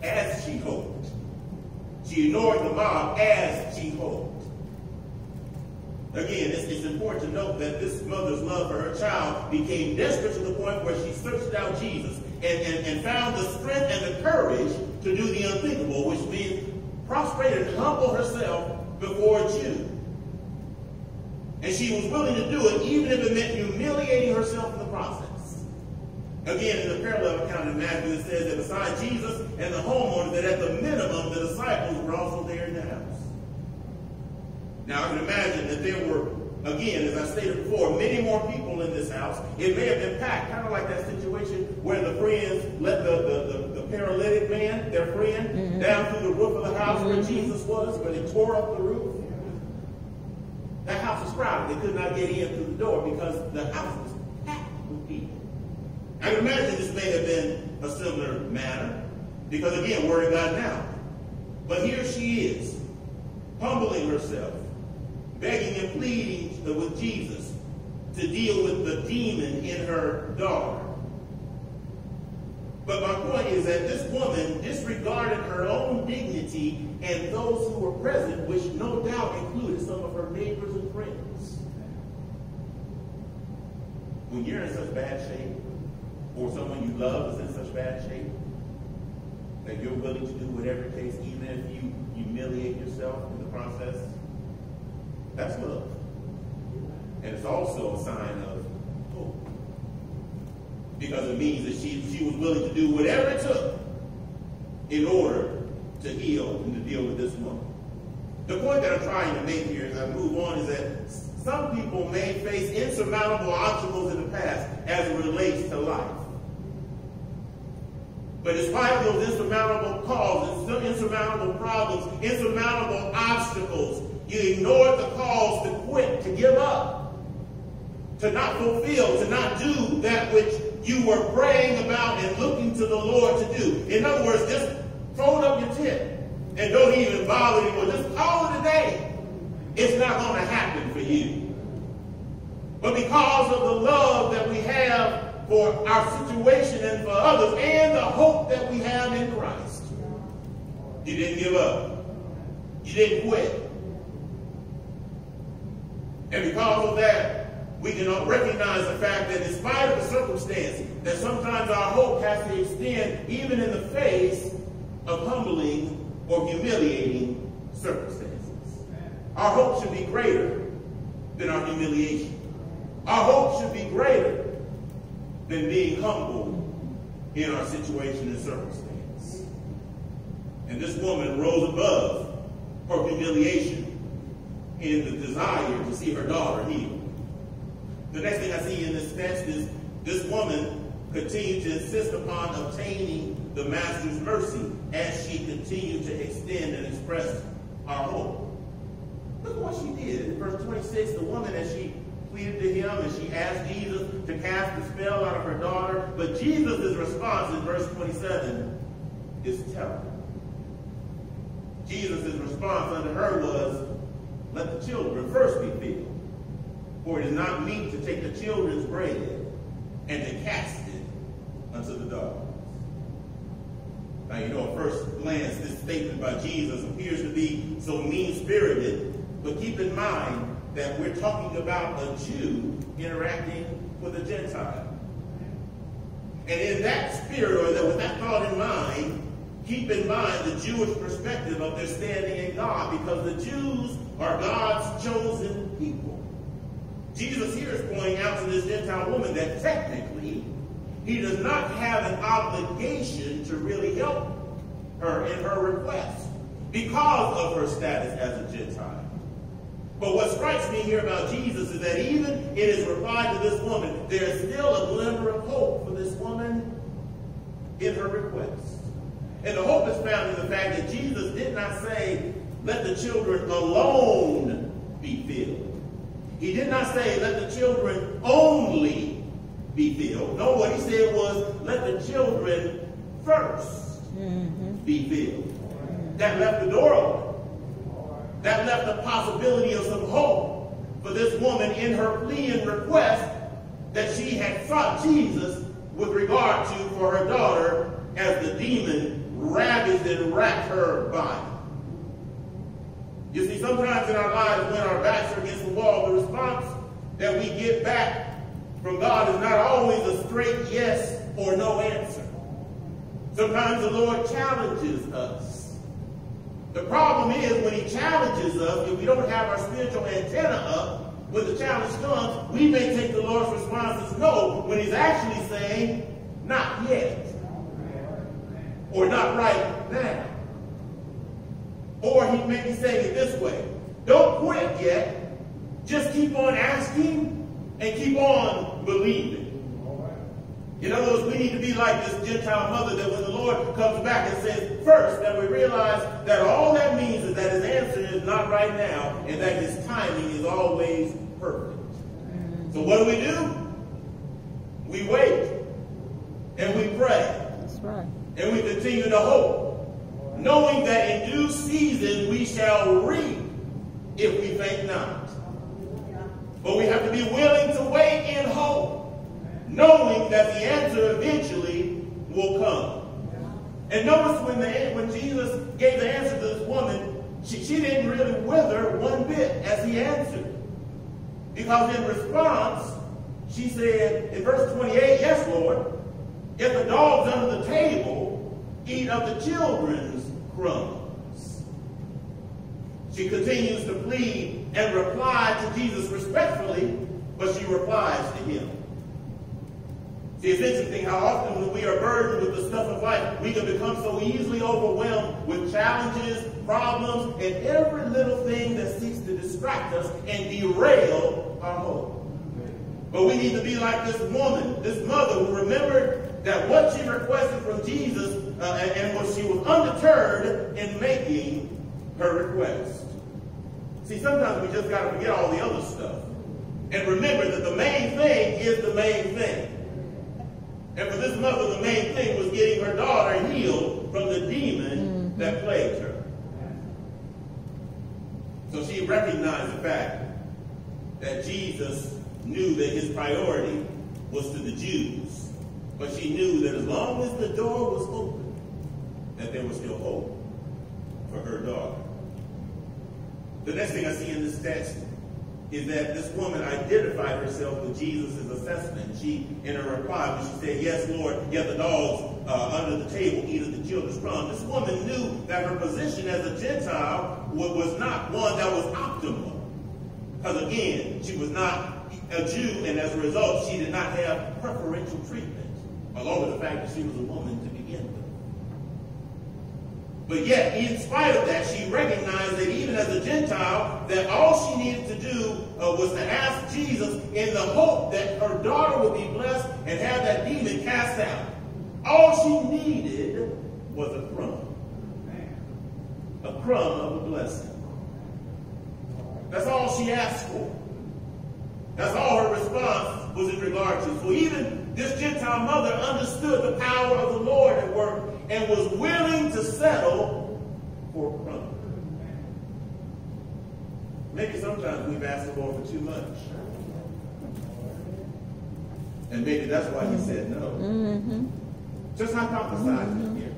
as she hoped. She ignored the mob as she hoped. Again, it's important to note that this mother's love for her child became desperate to the point where she searched out Jesus and found the strength and the courage to do the unthinkable, which means prostrate and humble herself before a Jew. And she was willing to do it even if it meant humiliating herself in the process. Again, in the parallel account in Matthew, it says that besides Jesus and the homeowners, that at the minimum, the disciples were also there in the house. Now, I can imagine that there were, again, as I stated before, many more people in this house. It may have been packed, kind of like that situation where the friends let the paralytic man, their friend, down through the roof of the house where Jesus was, where they tore up the roof. That house was crowded. They could not get in through the door because the house was packed with people. I can imagine this may have been a similar matter because, again, word got out. But here she is, humbling herself, begging and pleading with Jesus to deal with the demon in her daughter. But my point is that this woman disregarded her own dignity and those who were present, which no doubt included some of her neighbors and friends. When you're in such bad shape, or someone you love is in such bad shape, that you're willing to do whatever it takes, even if you humiliate yourself in the process, that's love. And it's also a sign of hope. Because it means that she was willing to do whatever it took in order to heal and to deal with this woman. The point that I'm trying to make here as I move on is that some people may face insurmountable obstacles in the past as it relates to life. But in spite of those insurmountable causes, insurmountable problems, insurmountable obstacles, you ignored the calls to quit, to give up, to not fulfill, to not do that which you were praying about and looking to the Lord to do. In other words, just fold up your tent and don't even bother anymore. Just call it a day. It's not going to happen for you. But because of the love that we have for our situation and for others and the hope that we have in Christ, you didn't give up. You didn't quit. And because of that, we can recognize the fact that in spite of the circumstance, that sometimes our hope has to extend even in the face of humbling or humiliating circumstances. Our hope should be greater than our humiliation. Our hope should be greater than being humble in our situation and circumstance. And this woman rose above her humiliation in the desire to see her daughter healed. The next thing I see in this text is this woman continued to insist upon obtaining the master's mercy as she continued to extend and express our hope. Look at what she did. In verse 26, the woman, as she pleaded to him and she asked Jesus to cast the spell out of her daughter, but Jesus' response in verse 27 is telling. Jesus' response unto her was, let the children first be filled, for it is not meet to take the children's bread and to cast it unto the dogs. Now, you know, at first glance, this statement by Jesus appears to be so mean-spirited, but keep in mind that we're talking about a Jew interacting with a Gentile. And in that spirit, or with that thought in mind, keep in mind the Jewish perspective of their standing in God, because the Jews are God's chosen people. Jesus here is pointing out to this Gentile woman that technically he does not have an obligation to really help her in her request because of her status as a Gentile. But what strikes me here about Jesus is that even in his reply to this woman, there is still a glimmer of hope for this woman in her request. And the hope is found in the fact that Jesus did not say, let the children alone be filled. He did not say, let the children only be filled. No, what he said was, let the children first be filled. That left the door open. That left the possibility of some hope for this woman in her plea and request that she had sought Jesus with regard to for her daughter as the demon ravaged and racked her body. You see, sometimes in our lives when our backs are against the wall, the response that we get back from God is not always a straight yes or no answer. Sometimes the Lord challenges us. The problem is when he challenges us, if we don't have our spiritual antenna up, when the challenge comes, we may take the Lord's response as no, when he's actually saying, not yet. Or not right now. Or he may be saying it this way, don't quit yet, just keep on asking and keep on believing. In other words, we need to be like this Gentile mother that when the Lord comes back and says first, that we realize that all that means is that his answer is not right now and that his timing is always perfect. So what do? We wait and we pray. That's right. And we continue to hope, knowing that in due season we shall reap if we faint not. But we have to be willing to wait in hope, knowing that the answer eventually will come. And notice when Jesus gave the answer to this woman, she didn't really wither one bit as he answered. Because in response, she said in verse 28, yes, Lord, if the dogs under the table eat of the children's crumbs. She continues to plead and reply to Jesus respectfully, but she replies to him. See, it's interesting how often when we are burdened with the stuff of life, we can become so easily overwhelmed with challenges, problems, and every little thing that seeks to distract us and derail our hope. But we need to be like this woman, this mother who remembered that what she requested from Jesus and what she was undeterred in making her request. See, sometimes we just got to forget all the other stuff and remember that the main thing is the main thing. And for this mother, the main thing was getting her daughter healed from the demon that plagued her. So she recognized the fact that Jesus knew that his priority was to the Jews. But she knew that as long as the door was open, that there was still hope for her daughter. The next thing I see in this text is that this woman identified herself with Jesus' assessment. She, in her reply, when she said, yes, Lord, yet the dogs under the table eat of the children's crumbs. This woman knew that her position as a Gentile was not one that was optimal. Because again, she was not a Jew, and as a result, she did not have preferential treatment, along with the fact that she was a woman to begin with. But yet, in spite of that, she recognized that even as a Gentile, that all she needed to do was to ask Jesus in the hope that her daughter would be blessed and have that demon cast out. All she needed was a crumb. A crumb of a blessing. That's all she asked for. That's all her response was in regard to. So even this Gentile mother understood the power of the Lord at work and was willing to settle for a crumb. Maybe sometimes we've asked the Lord for too much. And maybe that's why he said no. Mm-hmm. Just hypothesizing here.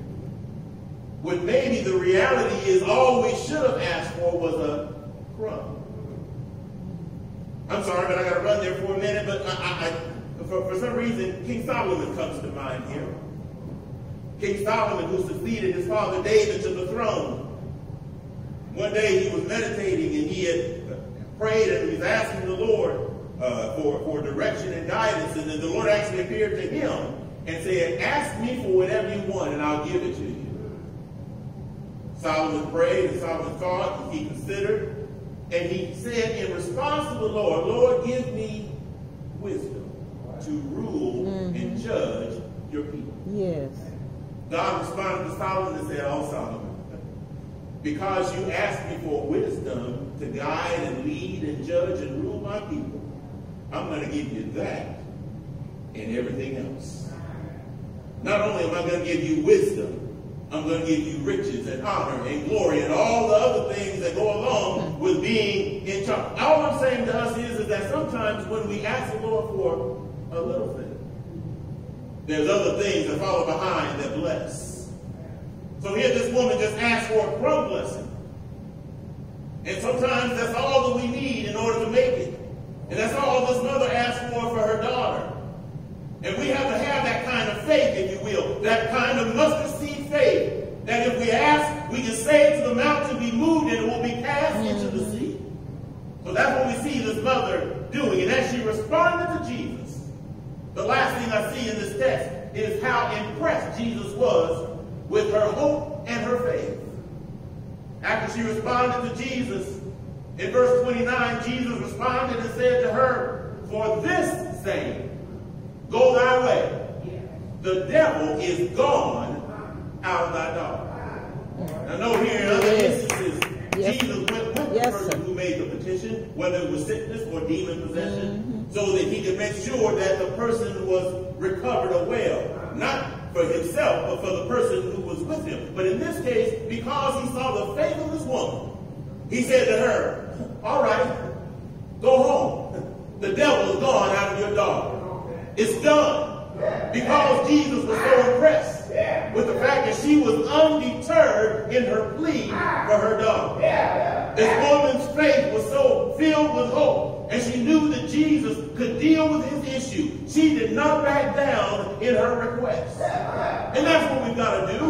When maybe the reality is all we should have asked for was a crumb. I'm sorry, but I got to run there for a minute. But for some reason, King Solomon comes to mind here. King Solomon, who succeeded his father David to the throne. One day he was meditating and he had prayed and he was asking the Lord for direction and guidance. And then the Lord actually appeared to him and said, ask me for whatever you want and I'll give it to you. Solomon prayed and Solomon thought, he considered, and he said in response to the Lord, Lord, give me wisdom to rule and judge your people. Yes. God responded to Solomon and said, oh, Solomon, because you asked me for wisdom to guide and lead and judge and rule my people, I'm going to give you that and everything else. Not only am I going to give you wisdom, I'm going to give you riches and honor and glory and all the other things that go along with being in charge. All I'm saying to us is that sometimes when we ask the Lord for a little thing, there's other things that follow behind that bless. So here this woman just asked for a crumb blessing. And sometimes that's all that we need in order to make it. And that's all this mother asked for her daughter. And we have to have that kind of faith, if you will, that kind of mustard seed faith, that if we ask, we can say to the mountain, be moved, and it will be cast into the sea. So that's what we see this mother doing. And as she responded to Jesus, the last thing I see in this text is how impressed Jesus was with her hope and her faith. After she responded to Jesus, in verse 29, Jesus responded and said to her, for this saying, go thy way. The devil is gone out of thy daughter. Now note here in other instances, Jesus went with the person who made the petition, whether it was sickness or demon possession, so that he could make sure that the person was recovered or well. Not for himself, but for the person who was with him. But in this case, because he saw the faith of this woman, he said to her, all right, go home. The devil is gone out of your daughter. It's done. Because Jesus was so impressed with the fact that she was undeterred in her plea for her daughter. This woman's faith was so filled with hope, and she knew that Jesus could deal with his issue. She did not back down in her request. And that's what we've got to do.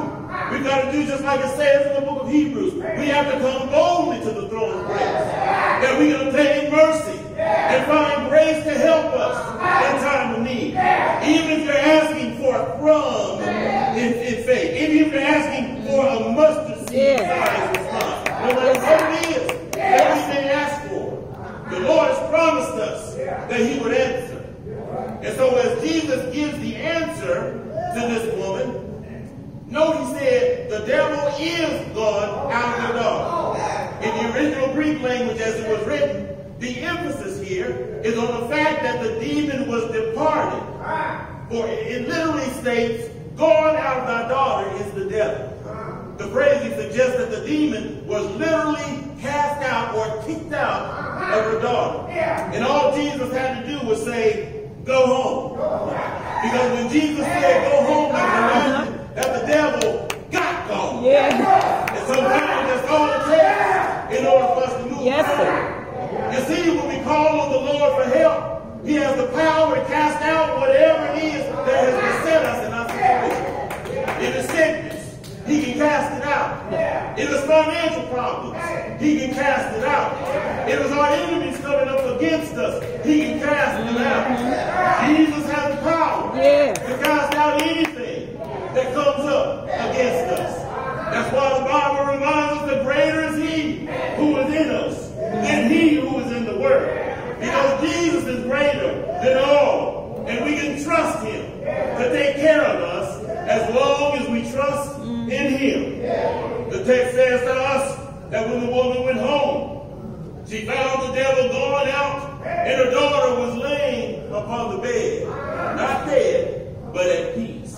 We've got to do just like it says in the book of Hebrews. We have to come boldly to the throne of grace, that we can obtain mercy and find grace to help us in time of need. Even if you're asking for a crumb in faith, even if you're asking for a mustard seed size response, no matter what it is that we may ask for, the Lord has promised us that he would answer. And so as Jesus gives the answer to this woman, note he said, the devil is gone out of your daughter. In the original Greek language as it was written, the emphasis here is on the fact that the demon was departed. For it literally states, gone out of thy daughter is the devil. The phrasing suggests that the demon was literally cast out or kicked out of her daughter. And all Jesus had to do was say, go home. Because when Jesus said, go home, I can imagine that the devil got gone. And sometimes that's all it takes in order for us to move. Yes, sir. You see, when we call on the Lord for help, he has the power to cast out whatever it is that has beset us in our situation. If it's sickness, he can cast it out. If it's financial problems, he can cast it out. If it's our enemies coming up against us, he can cast them out. Jesus has the power to cast out anything that comes up against us. That's why the Bible that when the woman went home, she found the devil going out, and her daughter was laying upon the bed, not dead, but at peace.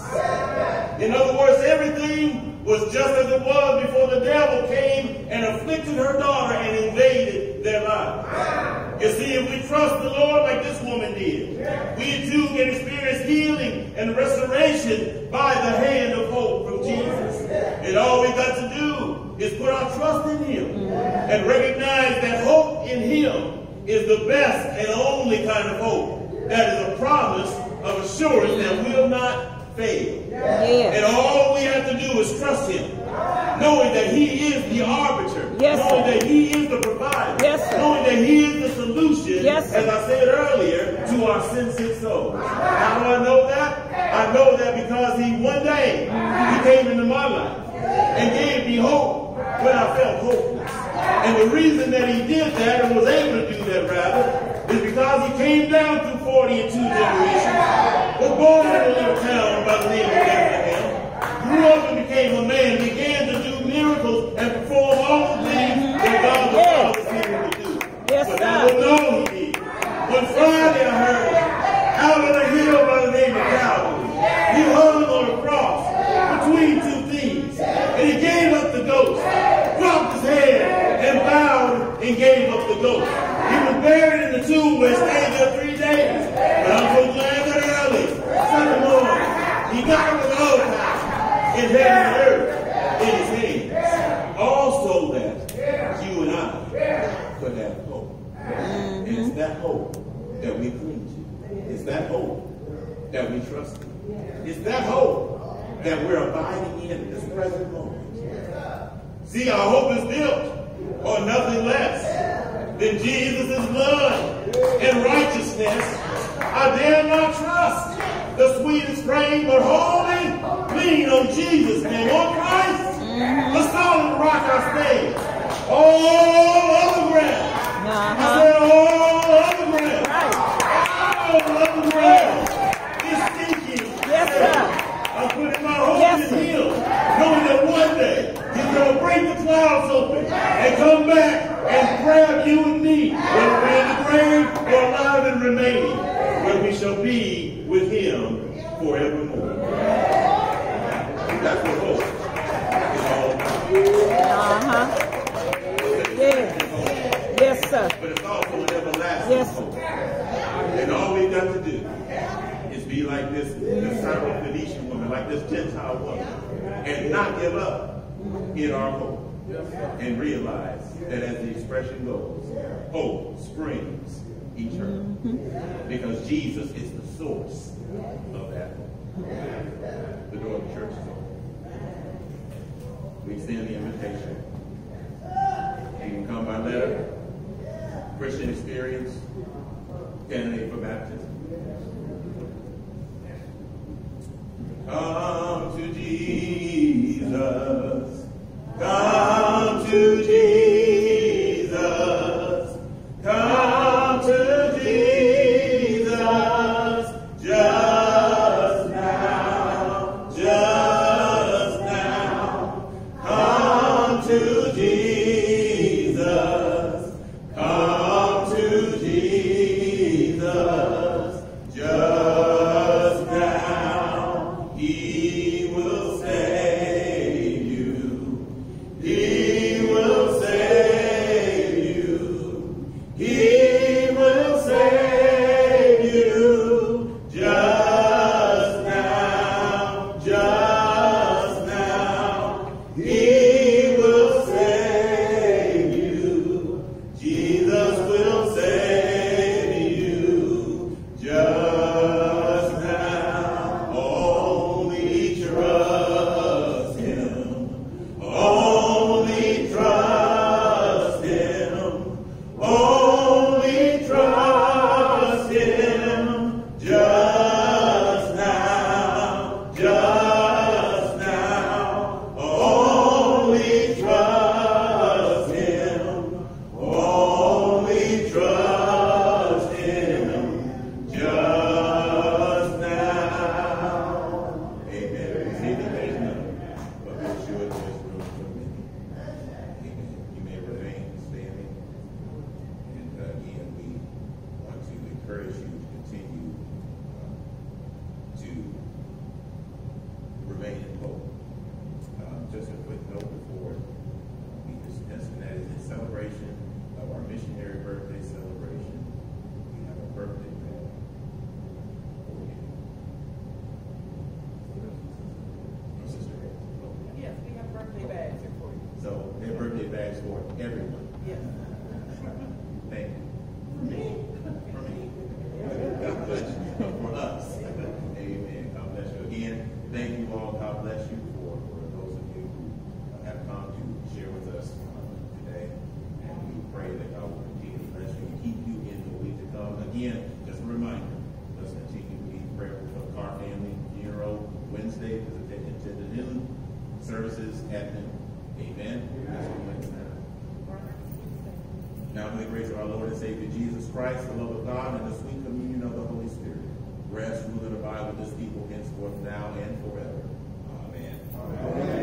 In other words, everything was just as it was before the devil came and afflicted her daughter and invaded their lives. You see, if we trust the Lord like this woman did, we too can experience healing and restoration by the hand of hope from Jesus. And all we got to do is put our trust in Him and recognize that hope in Him is the best and only kind of hope. That is a promise of assurance that will not fail. Yes. And all we have to do is trust Him, knowing that He is the arbiter, Yes, sir. knowing that He is the provider, Yes, sir. knowing that He is the solution, Yes, sir. as I said earlier, to our sin-sick souls. How do I know that? I know that because He one day He came into my life and gave me hope when I felt hopeless. And the reason that He did that, and was able to do that rather, is because He came down through 40 and 2 generations, was born in a little town by the name of Bethlehem, grew up and became a man, began to do miracles and perform all the things that God the Father said He would do. Yes, But sir. I don't know He did. One Friday I heard, out on a hill by the name of Calvary, He hung on a cross between two thieves, and He gave up the ghost, dropped His head, and bowed and gave up the ghost. He was buried in the tomb where He stayed there 3 days. But I'm so glad that early, Sunday morning, He got with all power in heaven and earth in His hands. Also that you and I could have hope. And it's that hope that we cling to. It's that hope that we trust in. It's that hope that we're abiding in this present moment. See, our hope is built on nothing less than Jesus' blood and righteousness. I dare not trust the sweetest frame, but wholly lean on Jesus' name. On Christ, the solid rock I stand. All other ground. I said all other ground. All other ground is sinking. Yes, sir. I'm putting my hope Yes, in sir. Him, knowing that one day He's going to break the clouds open and come back and grab you and me, whether we're in the grave or alive and remaining, where we shall be with Him forevermore. That's what hope is all about. Yes. Yes, sir. But it's also an everlasting Yes. hope. And all we've got to do is be like this Syrophoenician woman, like this Gentile woman, and not give up in our hope. And realize that, as the expression goes, hope springs eternal. Because Jesus is the source of that hope. The door of the church is open. We extend the invitation. You can come by letter, Christian experience, candidate for baptism. Come to Jesus. Come to Jesus. Come to Jesus. Just now. Just now. Come to Jesus. Come to Jesus. Just now. He Lord and Savior Jesus Christ, the love of God, and the sweet communion of the Holy Spirit rest, rule, and abide with this people henceforth, now, and forever. Amen. Amen.